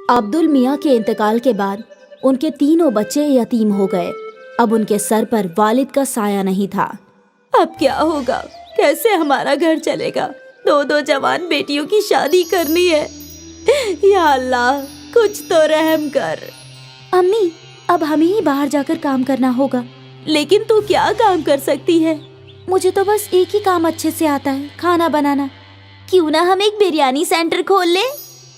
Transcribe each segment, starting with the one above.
अब्दुल मियाँ के इंतकाल के बाद उनके तीनों बच्चे यतीम हो गए। अब उनके सर पर वालिद का साया नहीं था। अब क्या होगा? कैसे हमारा घर चलेगा? दो दो जवान बेटियों की शादी करनी है। या अल्लाह, कुछ तो रहम कर। अम्मी, अब हमें ही बाहर जाकर काम करना होगा। लेकिन तू क्या काम कर सकती है? मुझे तो बस एक ही काम अच्छे से आता है, खाना बनाना। क्यों ना हम एक बिरयानी सेंटर खोल ले?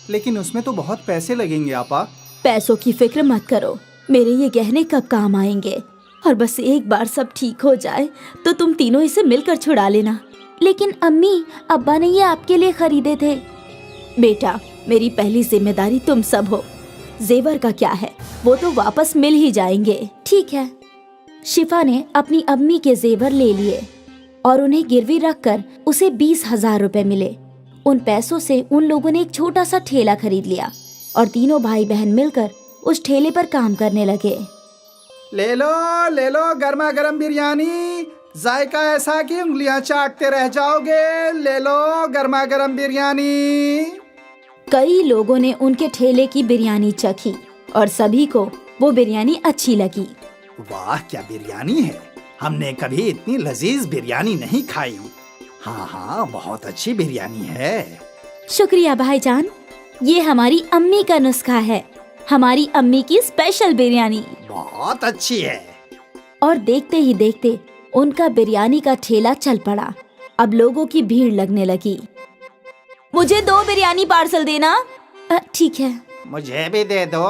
लेकिन उसमें तो बहुत पैसे लगेंगे आपा। पैसों की फिक्र मत करो, मेरे ये गहने कब काम आएंगे। और बस एक बार सब ठीक हो जाए तो तुम तीनों इसे मिलकर छुड़ा लेना। लेकिन अम्मी, अब्बा ने ये आपके लिए खरीदे थे। बेटा, मेरी पहली जिम्मेदारी तुम सब हो। जेवर का क्या है, वो तो वापस मिल ही जाएंगे। ठीक है। शिफा ने अपनी अम्मी के जेवर ले लिए और उन्हें गिरवी रखकर उसे 20,000 रुपए मिले। उन पैसों से उन लोगों ने एक छोटा सा ठेला खरीद लिया और तीनों भाई बहन मिलकर उस ठेले पर काम करने लगे। ले लो गर्मा गर्म बिरयानी, जायका ऐसा कि उंगलियां चाटते रह जाओगे। ले लो गर्मा गर्म बिरयानी। कई लोगों ने उनके ठेले की बिरयानी चखी और सभी को वो बिरयानी अच्छी लगी। वाह, क्या बिरयानी है! हमने कभी इतनी लजीज बिरयानी नहीं खाई। हाँ, बहुत अच्छी बिरयानी है। शुक्रिया भाईजान, ये हमारी अम्मी का नुस्खा है, हमारी अम्मी की स्पेशल बिरयानी। बहुत अच्छी है। और देखते ही देखते उनका बिरयानी का ठेला चल पड़ा। अब लोगों की भीड़ लगने लगी। मुझे 2 बिरयानी पार्सल देना। ठीक है। मुझे भी दे दो।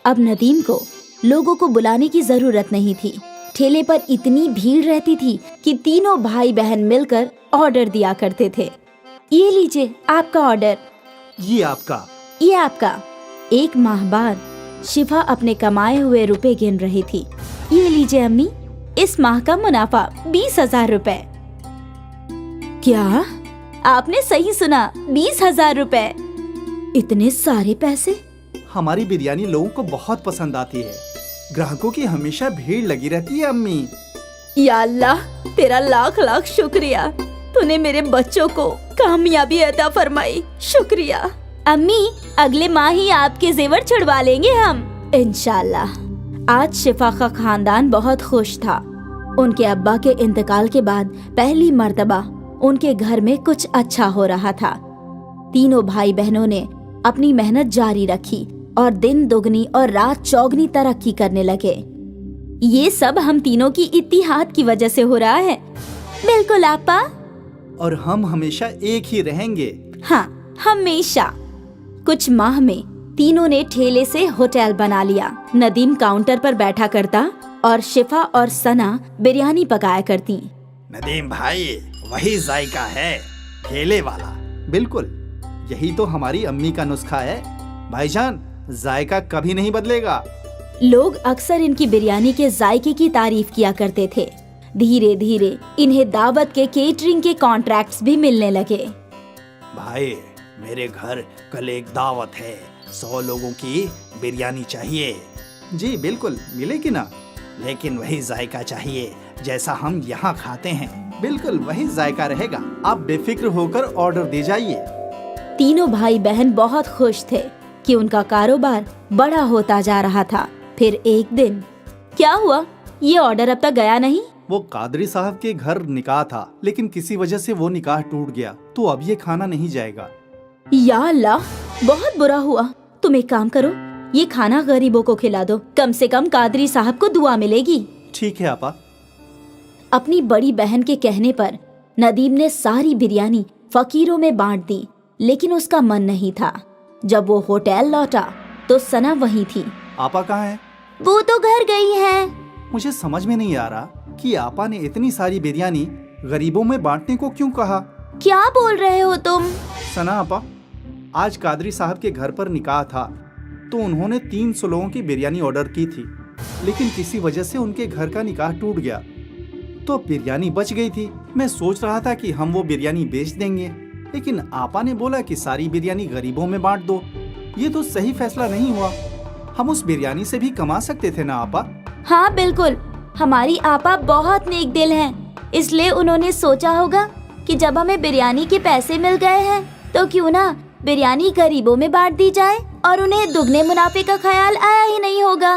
अब नदीम को लोगों को बुलाने की जरूरत नहीं थी। ठेले पर इतनी भीड़ रहती थी कि तीनों भाई बहन मिलकर ऑर्डर दिया करते थे। ये लीजिए आपका ऑर्डर। ये आपका। ये आपका। 1 माह बाद शिफा अपने कमाए हुए रुपए गिन रही थी। ये लीजिए अम्मी, इस माह का मुनाफा 20,000 रुपए। क्या? आपने सही सुना, 20,000 रुपए। इतने सारे पैसे? हमारी बिरयानी लोगों को बहुत पसंद आती है। ग्राहकों की हमेशा भीड़ लगी रहती है अम्मी। या अल्लाह, तेरा लाख लाख शुक्रिया। तूने मेरे बच्चों को कामयाबी अता फरमाई। शुक्रिया। अम्मी, अगले माह ही आपके जेवर छुड़वा लेंगे हम, इंशाल्लाह। आज शिफा का खानदान बहुत खुश था। उनके अब्बा के इंतकाल के बाद पहली मर्तबा उनके घर में कुछ अच्छा हो रहा था। तीनों भाई बहनों ने अपनी मेहनत जारी रखी और दिन दुगनी और रात चौगनी तरक्की करने लगे। ये सब हम तीनों की इत्तिहाद की वजह से हो रहा है। बिल्कुल आपा। और हम हमेशा एक ही रहेंगे। हाँ, हमेशा। कुछ माह में तीनों ने ठेले से होटल बना लिया। नदीम काउंटर पर बैठा करता और शिफा और सना बिरयानी पकाया करती। नदीम भाई, वही जायका है, ठेले वाला। बिल्कुल, यही तो हमारी अम्मी का नुस्खा है। भाईजान, जायका कभी नहीं बदलेगा। लोग अक्सर इनकी बिरयानी के जायके की तारीफ किया करते थे। धीरे धीरे इन्हें दावत के केटरिंग के कॉन्ट्रैक्ट्स भी मिलने लगे। भाई, मेरे घर कल एक दावत है, 100 लोगों की बिरयानी चाहिए। जी बिल्कुल, मिलेगी ना, लेकिन वही जायका चाहिए जैसा हम यहाँ खाते हैं। बिल्कुल वही जायका रहेगा। आप बेफिक्र होकर ऑर्डर दे जाइए। तीनों भाई बहन बहुत खुश थे कि उनका कारोबार बड़ा होता जा रहा था। फिर एक दिन क्या हुआ? ये ऑर्डर अब तक गया नहीं। वो कादरी साहब के घर निकाह था, लेकिन किसी वजह से वो निकाह टूट गया, तो अब ये खाना नहीं जाएगा। या अल्लाह, बहुत बुरा हुआ। तुम एक काम करो, ये खाना गरीबों को खिला दो, कम से कम कादरी साहब को दुआ मिलेगी। ठीक है आपा। अपनी बड़ी बहन के कहने पर नदीम ने सारी बिरयानी फकीरों में बांट दी, लेकिन उसका मन नहीं था। जब वो होटल लौटा तो सना वहीं थी। आपा कहाँ है? वो तो घर गई है। मुझे समझ में नहीं आ रहा कि आपा ने इतनी सारी बिरयानी गरीबों में बांटने को क्यों कहा। क्या बोल रहे हो तुम? सना आपा, आज कादरी साहब के घर पर निकाह था, तो उन्होंने 300 लोगों की बिरयानी ऑर्डर की थी, लेकिन किसी वजह से उनके घर का निकाह टूट गया, तो बिरयानी बच गई थी। मैं सोच रहा था कि हम वो बिरयानी बेच देंगे, लेकिन आपा ने बोला कि सारी बिरयानी गरीबों में बांट दो। ये तो सही फैसला नहीं हुआ। हम उस बिरयानी से भी कमा सकते थे ना आपा? हाँ बिल्कुल, हमारी आपा बहुत नेक दिल हैं, इसलिए उन्होंने सोचा होगा कि जब हमें बिरयानी के पैसे मिल गए हैं तो क्यों ना बिरयानी गरीबों में बांट दी जाए और उन्हें दुगने मुनाफे का ख्याल आया ही नहीं होगा।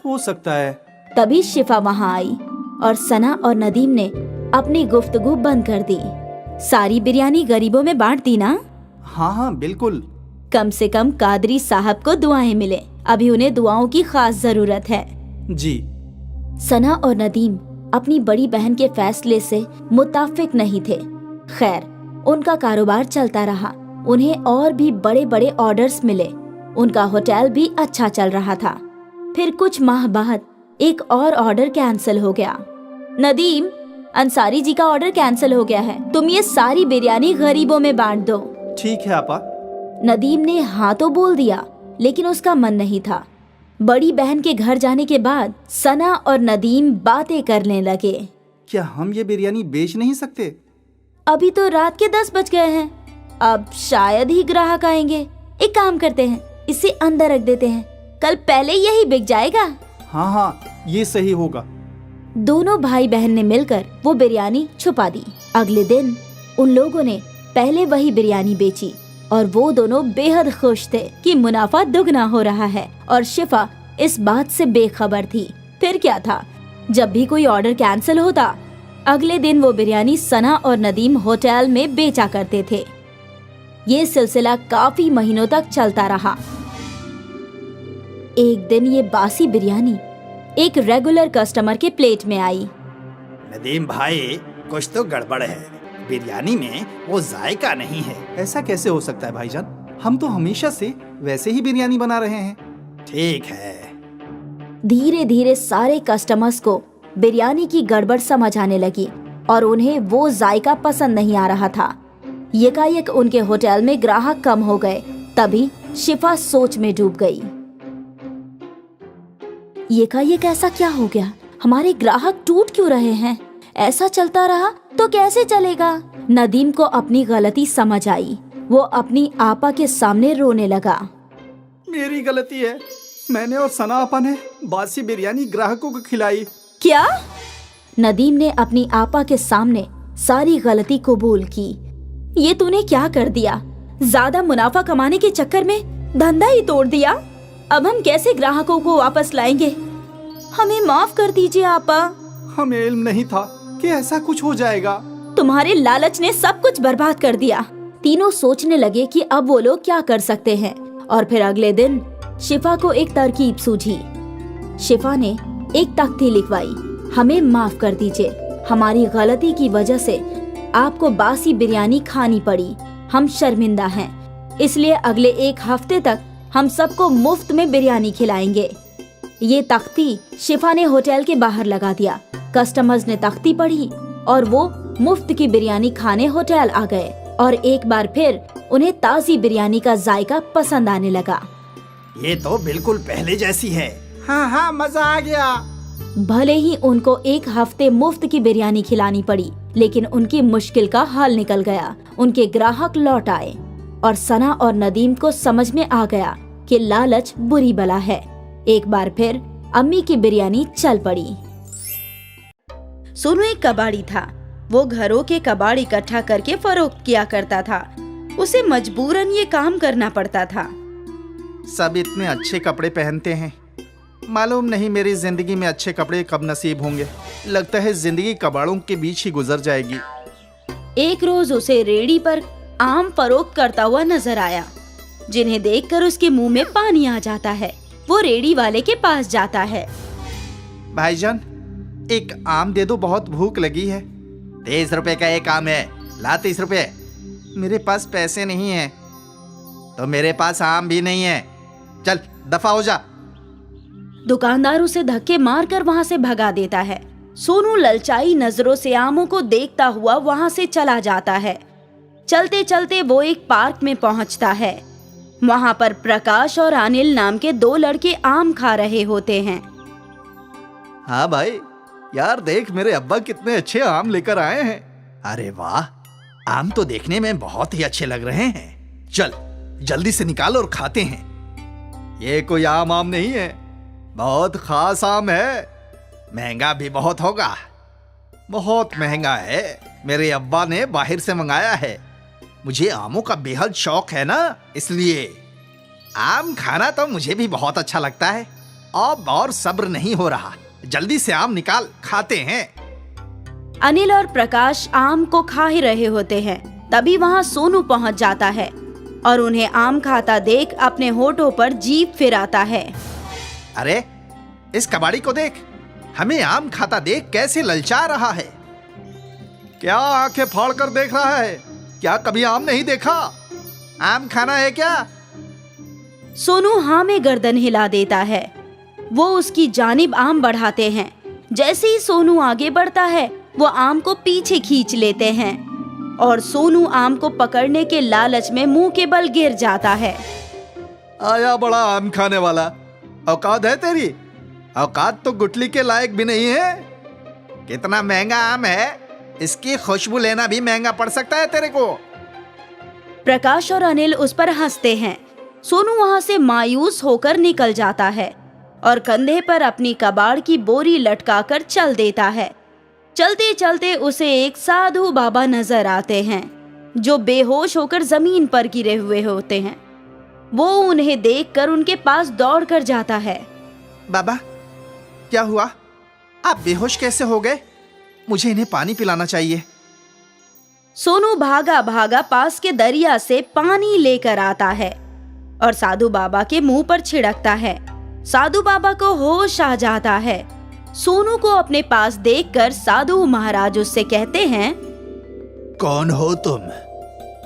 हो सकता है। तभी शिफा वहाँ आई और सना और नदीम ने अपनी गुफ्तगू बंद कर दी। सारी बिरयानी गरीबों में बांट दी ना? हाँ हाँ बिल्कुल। कम से कम कादरी साहब को दुआएं मिले, अभी उन्हें दुआओं की खास जरूरत है। जी। सना और नदीम अपनी बड़ी बहन के फैसले से मुत्ताफिक नहीं थे। खैर, उनका कारोबार चलता रहा। उन्हें और भी बड़े बड़े ऑर्डर्स मिले। उनका होटल भी अच्छा चल रहा था। फिर कुछ माह बाद एक और ऑर्डर कैंसिल हो गया। नदीम, अंसारी जी का ऑर्डर कैंसिल हो गया है, तुम ये सारी बिरयानी गरीबों में बांट दो। ठीक है आपा। नदीम ने हाँ तो बोल दिया, लेकिन उसका मन नहीं था। बड़ी बहन के घर जाने के बाद सना और नदीम बातें करने लगे। क्या हम ये बिरयानी बेच नहीं सकते? अभी तो रात के 10 बज गए हैं, अब शायद ही ग्राहक आएंगे। एक काम करते हैं, इसे अंदर रख देते हैं, कल पहले यही बिक जाएगा। हाँ हाँ, ये सही होगा। दोनों भाई बहन ने मिलकर वो बिरयानी छुपा दी। अगले दिन उन लोगों ने पहले वही बिरयानी बेची और वो दोनों बेहद खुश थे कि मुनाफा दुगना हो रहा है, और शिफा इस बात से बेखबर थी। फिर क्या था, जब भी कोई ऑर्डर कैंसिल होता, अगले दिन वो बिरयानी सना और नदीम होटल में बेचा करते थे। ये सिलसिला काफी महीनों तक चलता रहा। एक दिन ये बासी बिरयानी एक रेगुलर कस्टमर के प्लेट में आई। नदीम भाई, कुछ तो गड़बड़ है, बिरयानी में वो जायका नहीं है। ऐसा कैसे हो सकता है भाईजान? हम तो हमेशा से वैसे ही बिरयानी बना रहे हैं। ठीक है। धीरे धीरे सारे कस्टमर्स को बिरयानी की गड़बड़ समझ आने लगी और उन्हें वो जायका पसंद नहीं आ रहा था। यकायक उनके होटल में ग्राहक कम हो गए। तभी शिफा सोच में डूब गई। यकायक ऐसा क्या हो गया? हमारे ग्राहक टूट क्यों रहे हैं? ऐसा चलता रहा तो कैसे चलेगा? नदीम को अपनी गलती समझ आई। वो अपनी आपा के सामने रोने लगा। मेरी गलती है, मैंने और सना आपा ने बासी बिरयानी ग्राहकों को खिलाई। क्या? नदीम ने अपनी आपा के सामने सारी गलती कबूल की। ये तूने क्या कर दिया? ज्यादा मुनाफा कमाने के चक्कर में धंधा ही तोड़ दिया। अब हम कैसे ग्राहकों को वापस लाएंगे? हमें माफ कर दीजिए आपा। हमें इल्म नहीं था कि ऐसा कुछ हो जाएगा। तुम्हारे लालच ने सब कुछ बर्बाद कर दिया। तीनों सोचने लगे कि अब वो लोग क्या कर सकते हैं। और फिर अगले दिन शिफा को एक तरकीब सूझी। शिफा ने एक तख्ती लिखवाई, हमें माफ कर दीजिए, हमारी गलती की वजह से आपको बासी बिरयानी खानी पड़ी, हम शर्मिंदा हैं, इसलिए अगले 1 हफ्ते तक हम सबको मुफ्त में बिरयानी खिलाएंगे। ये तख्ती शिफा ने होटल के बाहर लगा दिया। कस्टमर्स ने तख्ती पढ़ी और वो मुफ्त की बिरयानी खाने होटल आ गए और एक बार फिर उन्हें ताज़ी बिरयानी का जायका पसंद आने लगा। ये तो बिल्कुल पहले जैसी है। हाँ हाँ, मजा आ गया। भले ही उनको 1 हफ्ते मुफ्त की बिरयानी खिलानी पड़ी, लेकिन उनकी मुश्किल का हल निकल गया। उनके ग्राहक लौट आए और सना और नदीम को समझ में आ गया कि लालच बुरी बला है। एक बार फिर अम्मी की बिरयानी चल पड़ी। सोनू एक कबाड़ी था। वो घरों के कबाड़ इकट्ठा करके फरोख्त किया करता था। उसे मजबूरन ये काम करना पड़ता था। सब इतने अच्छे कपड़े पहनते हैं, मालूम नहीं मेरी जिंदगी में अच्छे कपड़े कब नसीब होंगे। लगता है जिंदगी कबाड़ों के बीच ही गुजर जाएगी। एक रोज उसे रेड़ी पर आम फरोख्त करता हुआ नजर आया, जिन्हें देखकर उसके मुंह में पानी आ जाता है। वो रेड़ी वाले के पास जाता है। भाईजान, एक आम दे दो, बहुत भूख लगी है। 30 रुपए का एक आम है, ला 30 रुपए। मेरे पास पैसे नहीं है। तो मेरे पास आम भी नहीं है, चल दफा हो जा। दुकानदार उसे धक्के मारकर वहां से भगा देता है। सोनू ललचाई नजरों से आमों को देखता हुआ वहां से चला जाता है। चलते चलते वो एक पार्क में पहुंचता है। वहां पर प्रकाश और अनिल नाम के 2 लड़के आम खा रहे होते हैं। हाँ भाई, यार देख मेरे अब्बा कितने अच्छे आम लेकर आए हैं। अरे वाह, आम तो देखने में बहुत ही अच्छे लग रहे हैं। चल जल्दी से निकाल और खाते हैं। ये कोई आम नहीं है, बहुत खास आम है। महंगा भी बहुत होगा। बहुत महंगा है, मेरे अब्बा ने बाहर से मंगाया है। मुझे आमों का बेहद शौक है ना, इसलिए। आम खाना तो मुझे भी बहुत अच्छा लगता है। अब और सब्र नहीं हो रहा, जल्दी से आम निकाल, खाते हैं। अनिल और प्रकाश आम को खा ही रहे होते हैं, तभी वहाँ सोनू पहुँच जाता है और उन्हें आम खाता देख अपने होठों पर जीभ फिराता है। अरे इस कबाड़ी को देख, हमें आम खाता देख कैसे ललचा रहा है। क्या आंखें फाड़ कर देख रहा है? क्या कभी आम नहीं देखा? आम खाना है क्या? सोनू हाँ में गर्दन हिला देता है। वो उसकी जानिब आम बढ़ाते हैं। जैसे ही सोनू आगे बढ़ता है, वो आम को पीछे खींच लेते हैं और सोनू आम को पकड़ने के लालच में मुंह के बल गिर जाता है। आया बड़ा आम खाने वाला, औकात है तेरी? औकात तो गुठली के लायक भी नहीं है। कितना महंगा आम है, इसकी खुशबू लेना भी महंगा पड़ सकता है तेरे को। प्रकाश और अनिल उस पर हंसते हैं। सोनू वहाँ से मायूस होकर निकल जाता है और कंधे पर अपनी कबाड़ की बोरी लटकाकर चल देता है। चलते चलते उसे एक साधु बाबा नजर आते हैं जो बेहोश होकर जमीन पर गिरे हुए होते हैं। वो उन्हें देखकर उनके पास दौड़कर जाता है। बाबा, क्या हुआ? आप बेहोश कैसे हो गए? मुझे इन्हें पानी पिलाना चाहिए। सोनू भागा भागा पास के दरिया से पानी लेकर आता है और साधु बाबा के मुंह पर छिड़कता है। साधु बाबा को होश आ जाता है। सोनू को अपने पास देखकर साधु महाराज उससे कहते हैं, कौन हो तुम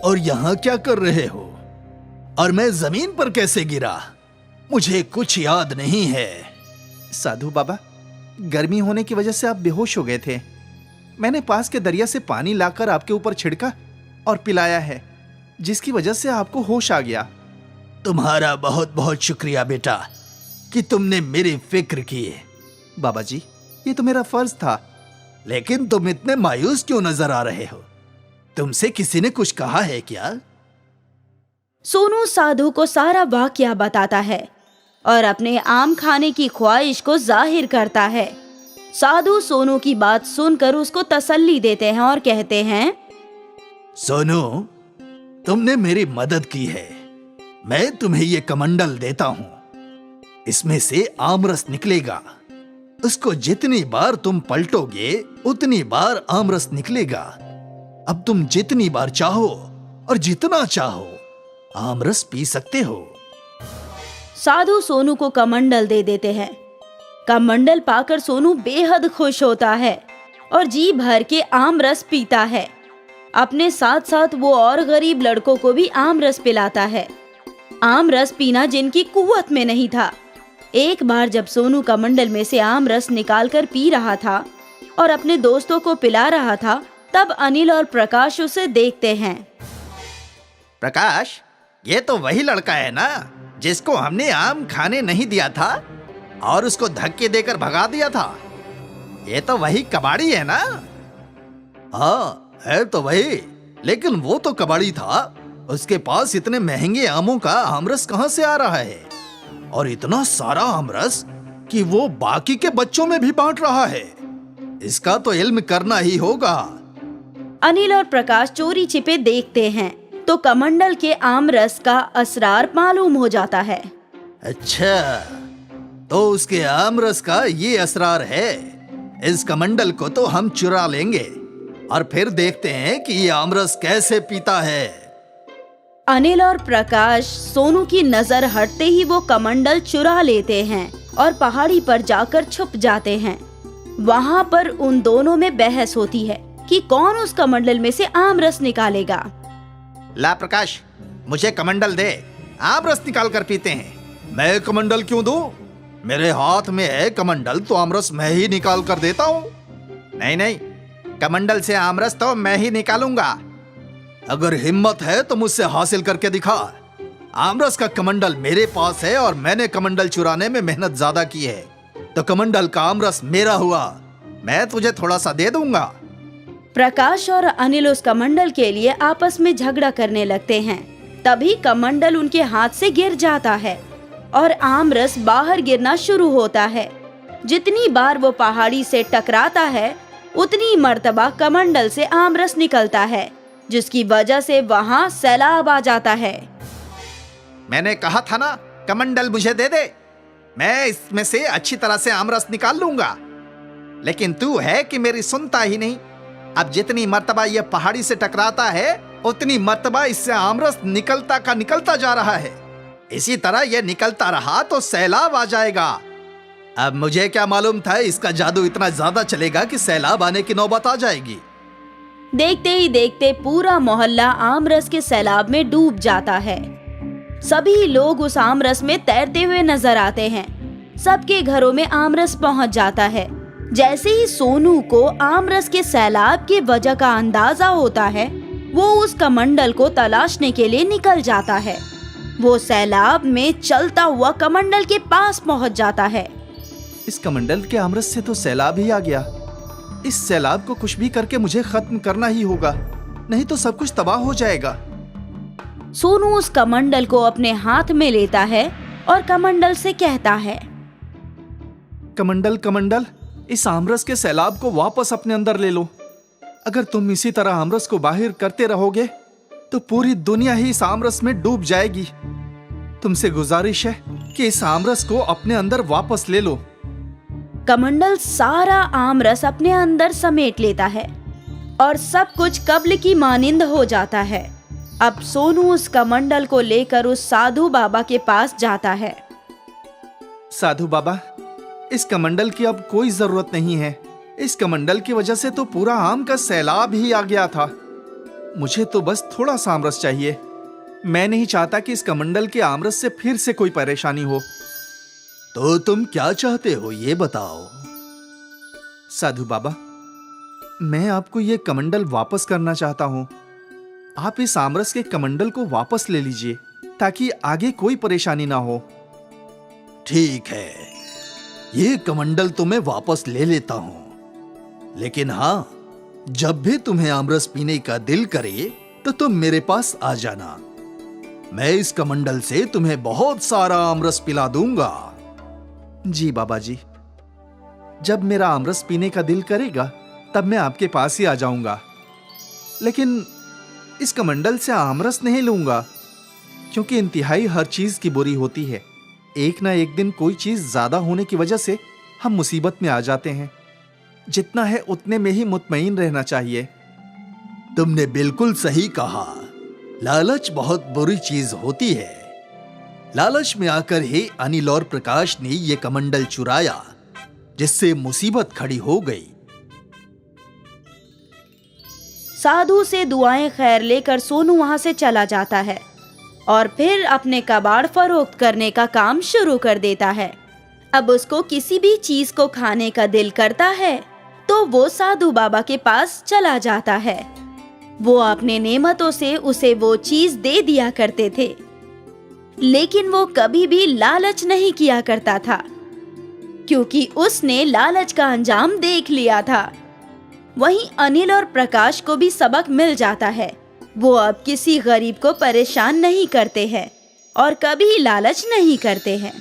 और यहाँ क्या कर रहे हो? और मैं जमीन पर कैसे गिरा? मुझे कुछ याद नहीं है। साधु बाबा, गर्मी होने की वजह से आप बेहोश हो गए थे। मैंने पास के दरिया से पानी लाकर आपके ऊपर छिड़का और पिलाया है, जिसकी वजह से आपको होश आ गया। तुम्हारा बहुत बहुत शुक्रिया बेटा कि तुमने मेरी फिक्र की। बाबा जी, ये तो मेरा फर्ज था। लेकिन तुम इतने मायूस क्यों नजर आ रहे हो? तुमसे किसी ने कुछ कहा है क्या? सोनू साधु को सारा वाकया बताता है और अपने आम खाने की ख्वाहिश को जाहिर करता है। साधु सोनू की बात सुनकर उसको तसल्ली देते हैं और कहते हैं, सोनू, तुमने मेरी मदद की है। मैं तुम्हें ये कमंडल देता हूं। इसमें से आमरस निकलेगा। उसको जितनी बार तुम पलटोगे उतनी बार आमरस निकलेगा। अब तुम जितनी बार चाहो और जितना चाहो आमरस पी सकते हो। साधु सोनू को कमंडल दे देते हैं। कमंडल पाकर सोनू बेहद खुश होता है और जी भर के आम रस पीता है। अपने साथ साथ वो और गरीब लड़कों को भी आम रस पिलाता है। आम रस पीना जिनकी कुव्वत में नहीं था। एक बार जब सोनू कमंडल में से आम रस निकालकर पी रहा था और अपने दोस्तों को पिला रहा था, तब अनिल और प्रकाश उसे देखते हैं। प्रकाश, ये तो वही लड़का है ना जिसको हमने आम खाने नहीं दिया था और उसको धक्के देकर भगा दिया था? ये तो वही कबाड़ी है ना? हाँ, है तो वही, लेकिन वो तो कबाड़ी था। उसके पास इतने महंगे आमों का आमरस कहां से आ रहा है? और इतना सारा आमरस कि वो बाकी के बच्चों में भी बांट रहा है। इसका तो इल्म करना ही होगा। अनिल और प्रकाश चोरी छिपे देखते हैं तो कमंडल के आमरस का असरार मालूम हो जाता है। अच्छा, तो उसके आमरस का ये असरार है। इस कमंडल को तो हम चुरा लेंगे और फिर देखते हैं कि ये आमरस कैसे पीता है। अनिल और प्रकाश सोनू की नजर हटते ही वो कमंडल चुरा लेते हैं और पहाड़ी पर जाकर छुप जाते हैं। वहाँ पर उन दोनों में बहस होती है कि कौन उस कमंडल में से आम रस निकालेगा। ला प्रकाश, मुझे कमंडल दे, आम रस निकाल कर पीते हैं। मैं कमंडल क्यों दूं? मेरे हाथ में है कमंडल तो आमरस मैं ही निकाल कर देता हूँ। नहीं नहीं, कमंडल से आमरस तो मैं ही निकालूंगा। अगर हिम्मत है तो मुझसे हासिल करके दिखा। आमरस का कमंडल मेरे पास है और मैंने कमंडल चुराने में मेहनत ज्यादा की है, तो कमंडल का आमरस मेरा हुआ। मैं तुझे थोड़ा सा दे दूंगा। प्रकाश और अनिल उस कमंडल के लिए आपस में झगड़ा करने लगते हैं। तभी कमंडल उनके हाथ से गिर जाता है और आम रस बाहर गिरना शुरू होता है। जितनी बार वो पहाड़ी से टकराता है उतनी मर्तबा कमंडल से आम रस निकलता है, जिसकी वजह से वहाँ सैलाब आ जाता है। मैंने कहा था ना, कमंडल मुझे दे दे, मैं इसमें से अच्छी तरह से आमरस निकाल लूंगा। लेकिन तू है कि मेरी सुनता ही नहीं। अब जितनी मर्तबा यह पहाड़ी से टकराता है, उतनी मर्तबा इससे आमरस निकलता का निकलता जा रहा है। इसी तरह यह निकलता रहा तो सैलाब आ जाएगा। अब मुझे क्या मालूम था इसका जादू इतना ज्यादा चलेगा कि सैलाब आने की नौबत आ जाएगी। देखते ही देखते पूरा मोहल्ला आमरस के सैलाब में डूब जाता है। सभी लोग उस आमरस में तैरते हुए नजर आते हैं। सबके घरों में आमरस पहुंच जाता है। जैसे ही सोनू को आमरस के सैलाब की वजह का अंदाजा होता है, वो उस कमंडल को तलाशने के लिए निकल जाता है। वो सैलाब में चलता हुआ कमंडल के पास पहुंच जाता है। इस कमंडल के आमरस से तो सैलाब ही आ गया। इस सैलाब को कुछ भी करके मुझे खत्म करना ही होगा, नहीं तो सब कुछ तबाह हो जाएगा। सोनू उस कमंडल को अपने हाथ में लेता है और कमंडल से कहता है, कमंडल कमंडल, इस आमरस के सैलाब को वापस अपने अंदर ले लो। अगर तुम इसी तरह आमरस को बाहर करते रहोगे तो पूरी दुनिया ही इस आमरस में डूब जाएगी। तुमसे गुजारिश है कि इस आमरस को अपने अंदर वापस ले लो। कमंडल सारा आमरस अपने अंदर समेट लेता है और सब कुछ कब्ल की मानिंद हो जाता है। अब सोनू उस कमंडल को लेकर उस साधु बाबा के पास जाता है। साधु बाबा, इस कमंडल की अब कोई जरूरत नहीं है। इस कमंडल की वजह से तो पूरा आम का सैलाब ही आ गया था। मुझे तो बस थोड़ा सा आमरस चाहिए। मैं नहीं चाहता कि इस कमंडल के आमरस से फिर से कोई परेशानी हो। तो तुम क्या चाहते हो ये बताओ। साधु बाबा, मैं आपको ये कमंडल वापस करना चाहता हूँ। आप इस आमरस के कमंडल को वापस ले लीजिए ताकि आगे कोई परेशानी ना हो। ठीक है, ये कमंडल तो मैं वापस ले लेता हूँ, लेकिन हाँ, जब भी तुम्हें आमरस पीने का दिल करे तो तुम मेरे पास आ जाना। मैं इस कमंडल से तुम्हें बहुत सारा आमरस पिला दूंगा। जी बाबा जी, जब मेरा आमरस पीने का दिल करेगा तब मैं आपके पास ही आ जाऊंगा। लेकिन इस कमंडल से आमरस नहीं लूंगा, क्योंकि इंतहाई हर चीज की बुरी होती है। एक ना एक दिन कोई चीज ज्यादा होने की वजह से हम मुसीबत में आ जाते हैं। जितना है उतने में ही मुतमईन रहना चाहिए। तुमने बिल्कुल सही कहा। लालच बहुत बुरी चीज होती है। लालच में आकर ही अनिल और प्रकाश ने ये कमंडल चुराया, जिससे मुसीबत खड़ी हो गई। साधु से दुआएं खैर लेकर सोनू वहां से चला जाता है और फिर अपने कबाड़ फरोख्त करने का काम शुरू कर देता है। अब उसको किसी भी चीज को खाने का दिल करता है तो वो साधु बाबा के पास चला जाता है। वो अपने नेमतों से उसे वो चीज दे दिया करते थे, लेकिन वो कभी भी लालच नहीं किया करता था, क्योंकि उसने लालच का अंजाम देख लिया था। वहीं अनिल और प्रकाश को भी सबक मिल जाता है। वो अब किसी गरीब को परेशान नहीं करते हैं और कभी लालच नहीं करते हैं।